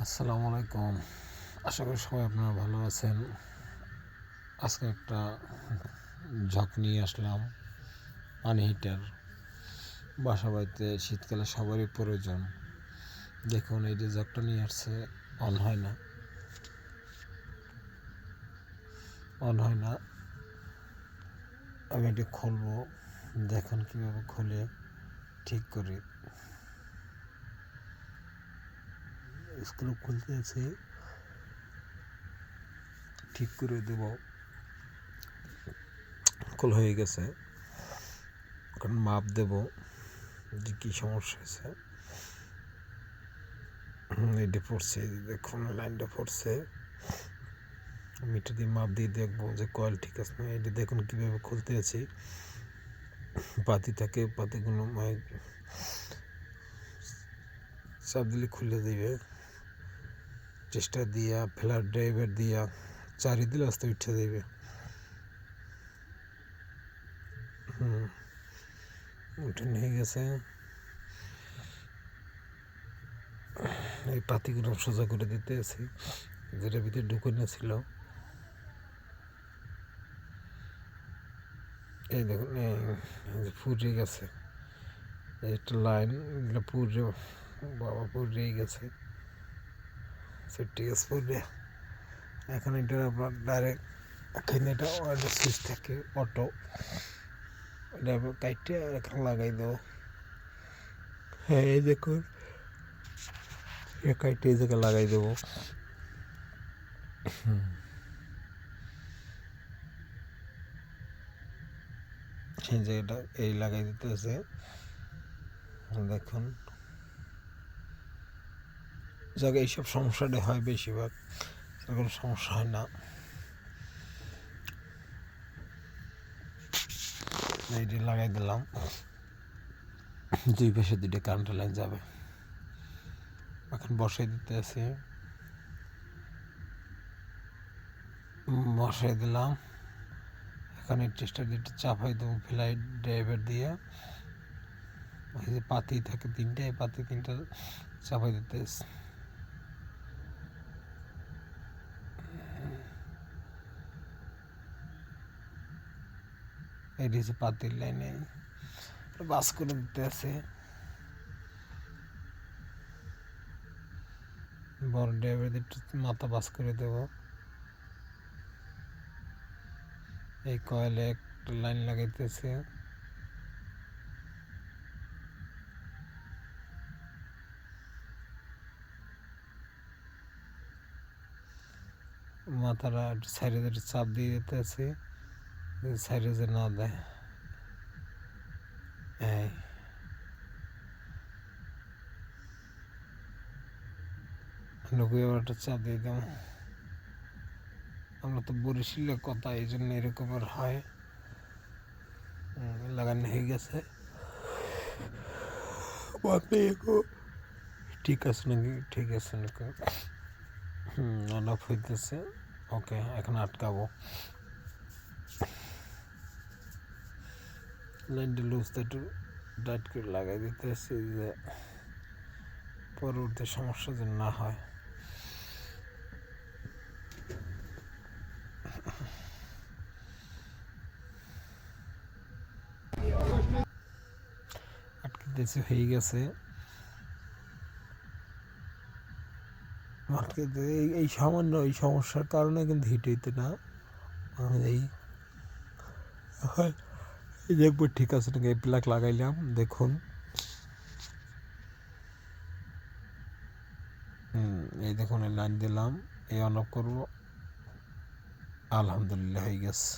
আসসালামু আলাইকুম। আশা করি সবাই আপনারা ভালো আছেন। আজকে একটা ঝক নিয়ে আসলাম, পানি হিটার। বাসা বাড়িতে শীতকালে সবারই প্রয়োজন। দেখুন এই যে ঝকটা নিয়ে আসছে, অন হয় না। আমি এটা খুলবো, দেখুন কীভাবে খুলে ঠিক করে। স্ক্রু খুলতে আছে, ঠিক করে দেব। খোলা হয়ে গেছে, এখন মাপ দেব যে কী সমস্যা হয়েছে। এটা পড়ছে, দেখুন লাইনটা পড়ছে। মিটার দিয়ে মাপ দিয়ে দেখবো যে কয়েল ঠিক আছে না। এটা দেখুন কীভাবে খুলতে আছি। পাতি থাকে, পাতিগুলো চাপ দিলে খুলে দেবে। চেষ্টা দিয়া ফ্ল্যাট ড্রাইভার দিয়া চারি দিলে আস্তে উঠে দেবে। উঠে নিয়ে গেছে। এই পাতিগুলো সোজা করে দিতে আছি, যেটা ভিতরে ঢুকে ছিল। এই দেখুন পুড়ে গেছে, একটা লাইন পুড়ে, বাবা পুড়ে গেছে। সেফটি গ্যাস পুড়ে। এখন এটা আপনার ডাইরেক্ট এখানে এটা সুইচ থাকে অটো, এটা কাইটে এখানে লাগাই দেবো। হ্যাঁ এই দেখুন, কাইটে এই জায়গায় লাগাই দেবো। সেই জায়গাটা এই লাগাই দিতে আছে। দেখুন জায়গায় এইসব সমস্যাটা হয় বেশিরভাগ, এরকম সমস্যা হয় না। এইটি লাগাই দিলাম, দুই পাশে দুইটা কারেন্ট লাইন যাবে। এখন বসাই দিতে আছে, বসাই দিলাম। এখন এই টেস্টার দিয়ে চাপাই দেবো ফ্লাইট ড্রাইভার দিয়ে। এই যে পাতি থাকে তিনটে, এই পাতি তিনটা চাপাই দিতে আছে। এটি হচ্ছে পাতির লাইনে বাস করে দিতে আছে। বড় ড্রাইভারদের মাথা বাস করে দেব। এই কয়েলে একটা লাইন লাগাইতেছে। মাথাটা সাইডে চাপ দিয়ে দিতে আছে, সাইডে যে না দেয়। এই নকুই আবার একটা চাপ দিয়ে দেবো। আমরা তো বরিশালে কথা, এই জন্য এরকমের হয়। লাগানো হয়ে গেছে। ঠিক আছে নাকি, ঠিক আছে নাকি, অন অফ হইতেছে। ওকে, এখন আটকাবো। লাইনটা লুজটা একটু টাইট করে লাগাই দিতেছি, যে পরবর্তী সমস্যা যেন না হয়। আটকে দিয়েছি, হয়ে গেছে। আটকে এই সামান্য এই সমস্যার কারণে কিন্তু হিট হইতে না। এই দেখবো ঠিক আছে নাকি। প্লাগ লাগাইলাম, দেখুন। এই দেখুন, এই লাইন দিলাম, এই অন অফ করবো। আলহামদুলিল্লাহ হয়ে গেছে।